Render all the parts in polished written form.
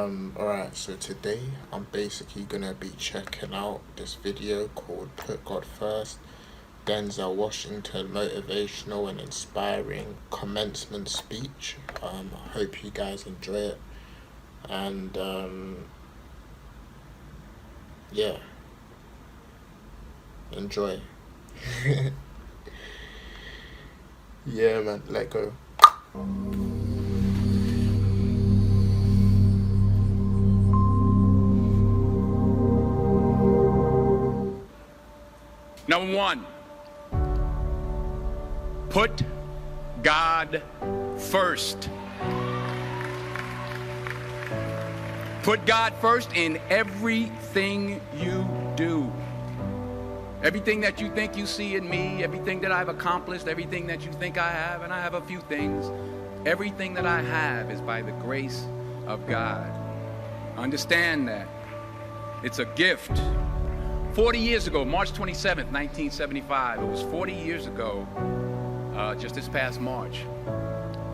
Alright, so today I'm basically gonna be checking out this video called Put God First, Denzel Washington Motivational and Inspiring Commencement Speech. I hope you guys enjoy it. And yeah, enjoy. Yeah, man, let go. Number one, put God first. Put God first in everything you do. Everything that you think you see in me, everything that I've accomplished, everything that you think I have, and I have a few things, everything that I have is by the grace of God. Understand that. It's a gift. 40 years ago, March 27th, 1975, it was 40 years ago, just this past March,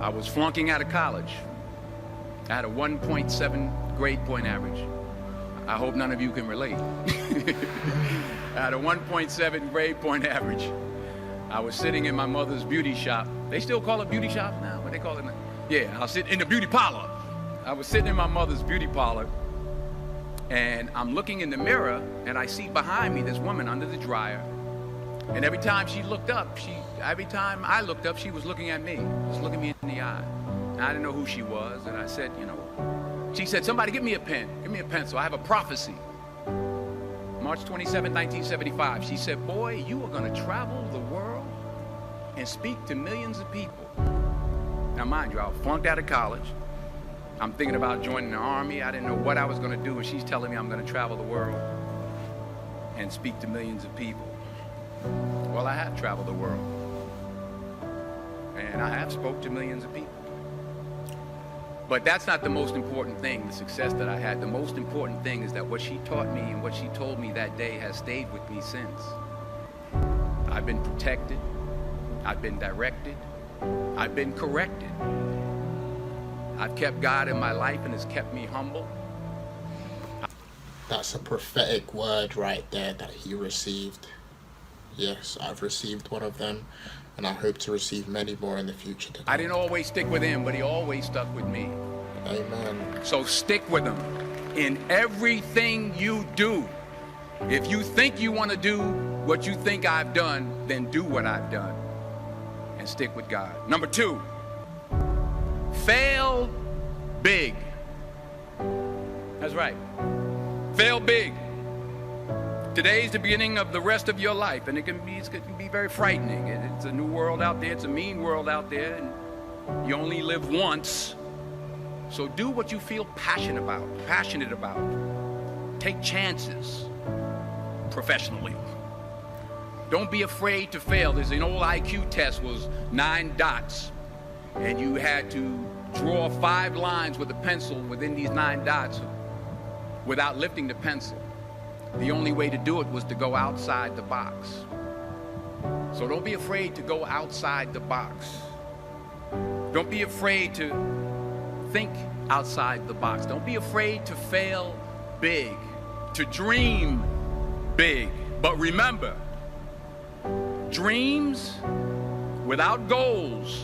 I was flunking out of college. I had a 1.7 grade point average. I hope none of you can relate. I had a 1.7 grade point average. I was sitting in my mother's beauty shop. They still call it beauty shop now? What they call it now? Yeah, I was sitting in the beauty parlor. I was sitting in my mother's beauty parlor, and I'm looking in the mirror, and I see behind me this woman under the dryer. And every time she looked up, every time I looked up, she was looking at me, just looking me in the eye. And I didn't know who she was, and I said, she said, somebody give me a pen, give me a pencil, I have a prophecy. March 27, 1975, she said, boy, you are gonna travel the world and speak to millions of people. Now mind you, I flunked out of college. I'm thinking about joining the army. I didn't know what I was gonna do, and she's telling me I'm gonna travel the world and speak to millions of people. Well, I have traveled the world, and I have spoke to millions of people. But that's not the most important thing, the success that I had. The most important thing is that what she taught me and what she told me that day has stayed with me since. I've been protected, I've been directed, I've been corrected. I've kept God in my life, and it's kept me humble. That's a prophetic word right there that he received. Yes, I've received one of them, and I hope to receive many more in the future to come. I didn't always stick with him, but he always stuck with me. Amen. So stick with him in everything you do. If you think you want to do what you think I've done, then do what I've done and stick with God. Number two, fail big. That's right. Fail big. Today's the beginning of the rest of your life, and it can be very frightening. It's a new world out there. It's a mean world out there, and you only live once. So do what you feel passionate about. Take chances professionally. Don't be afraid to fail. There's an old IQ test, was 9 dots, and you had to draw 5 lines with a pencil within these 9 dots without lifting the pencil. The only way to do it was to go outside the box. So don't be afraid to go outside the box. Don't be afraid to think outside the box. Don't be afraid to fail big, to dream big. But remember, dreams without goals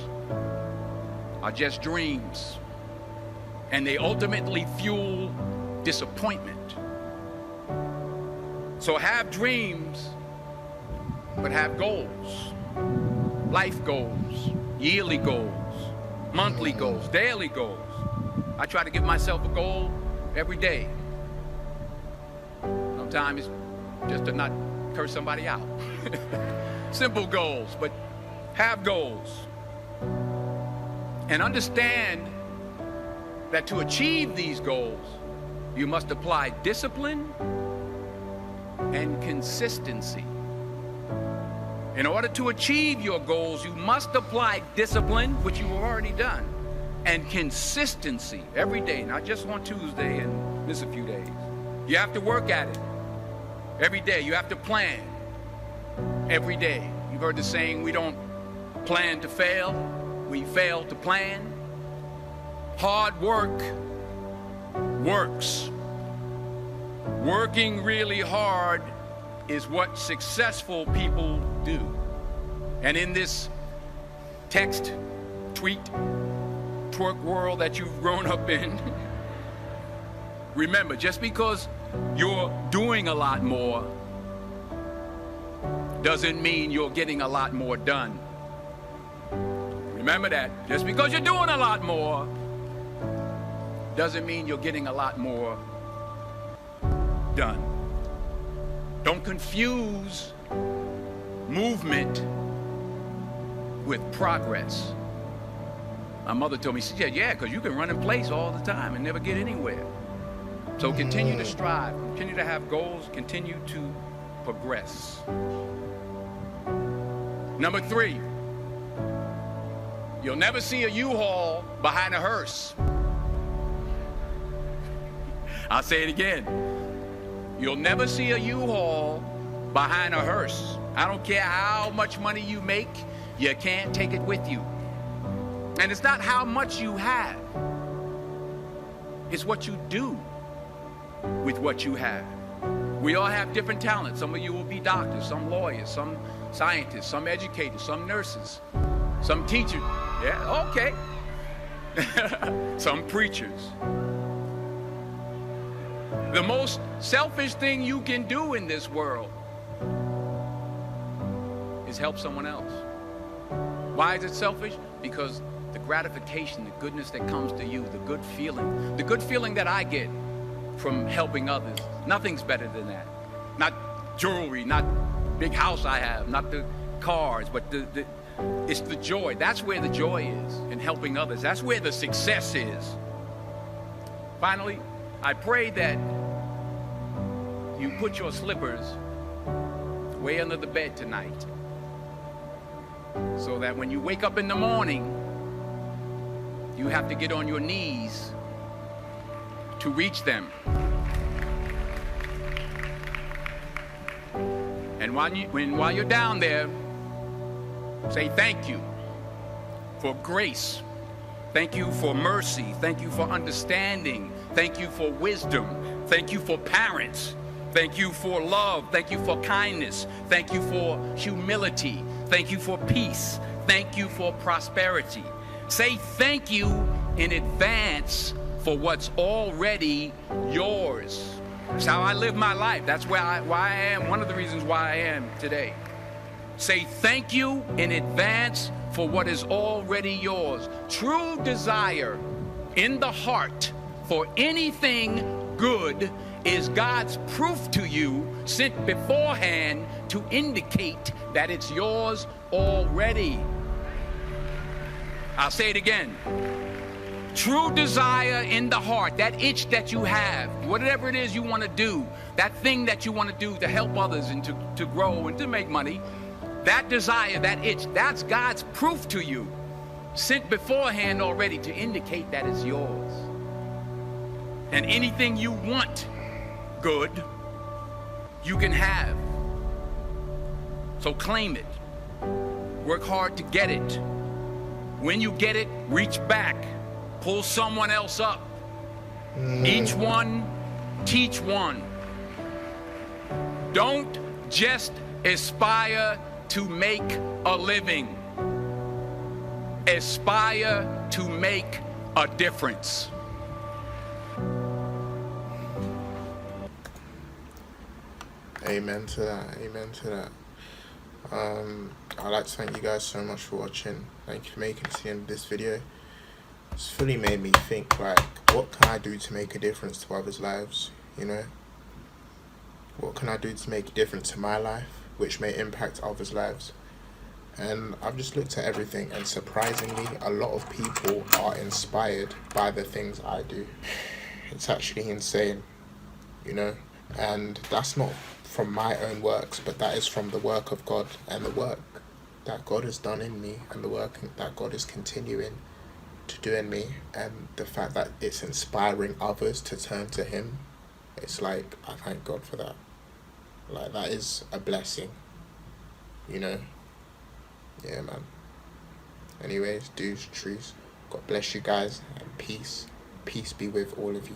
are just dreams, and they ultimately fuel disappointment. So have dreams, but have goals. Life goals, yearly goals, monthly goals, daily goals. I try to give myself a goal every day. Sometimes it's just to not curse somebody out. Simple goals, but have goals. And understand that to achieve these goals, you must apply discipline and consistency. In order to achieve your goals, you must apply discipline, which you have already done, and consistency every day, not just on Tuesday and miss a few days. You have to work at it every day. You have to plan every day. You've heard the saying, we don't plan to fail, we fail to plan. Hard work works. Working really hard is what successful people do. And in this text, tweet, twerk world that you've grown up in, remember, just because you're doing a lot more doesn't mean you're getting a lot more done. Remember that. Just because you're doing a lot more doesn't mean you're getting a lot more done. Don't confuse movement with progress. My mother told me, she said, yeah, because you can run in place all the time and never get anywhere. So continue to strive, continue to have goals, continue to progress. Number 3, you'll never see a U-Haul behind a hearse. I'll say it again. You'll never see a U-Haul behind a hearse. I don't care how much money you make, you can't take it with you. And it's not how much you have, it's what you do with what you have. We all have different talents. Some of you will be doctors, some lawyers, some scientists, some educators, some nurses, some teachers. Yeah, okay. Some preachers. The most selfish thing you can do in this world is help someone else. Why is it selfish? Because the gratification, the goodness that comes to you, the good feeling that I get from helping others, nothing's better than that. Not jewelry, not big house I have, not the cars, but it's the joy. That's where the joy is, in helping others. That's where the success is. Finally, I pray that you put your slippers way under the bed tonight, so that when you wake up in the morning, you have to get on your knees to reach them. And while you're down there, say thank you for grace. Thank you for mercy. Thank you for understanding. Thank you for wisdom. Thank you for parents. Thank you for love. Thank you for kindness. Thank you for humility. Thank you for peace. Thank you for prosperity. Say thank you in advance for what's already yours. That's how I live my life. That's why I am, one of the reasons why I am today. Say thank you in advance for what is already yours. True desire in the heart for anything good is God's proof to you, sent beforehand to indicate that it's yours already. I'll say it again. True desire in the heart, that itch that you have, whatever it is you want to do, that thing that you want to do to help others and to grow and to make money, that desire, that itch, that's God's proof to you, sent beforehand already to indicate that it's yours. And anything you want good, you can have. So claim it. Work hard to get it. When you get it, reach back. Pull someone else up. Each one, teach one. Don't just aspire to make a living. Aspire to make a difference. Amen to that. Amen to that. I'd like to thank you guys so much for watching. Thank you for making it to the end of this video. It's fully made me think, like, what can I do to make a difference to others' lives, you know? What can I do to make a difference to my life, which may impact others' lives? And I've just looked at everything, and surprisingly, a lot of people are inspired by the things I do. It's actually insane, you know? And that's not from my own works, but that is from the work of God, and the work that God has done in me, and the work that God is continuing to do in me, and the fact that it's inspiring others to turn to Him. It's like, I thank God for that. Like, that is a blessing, you know? Yeah, man. Anyways, dudes, trees, God bless you guys, and peace be with all of you.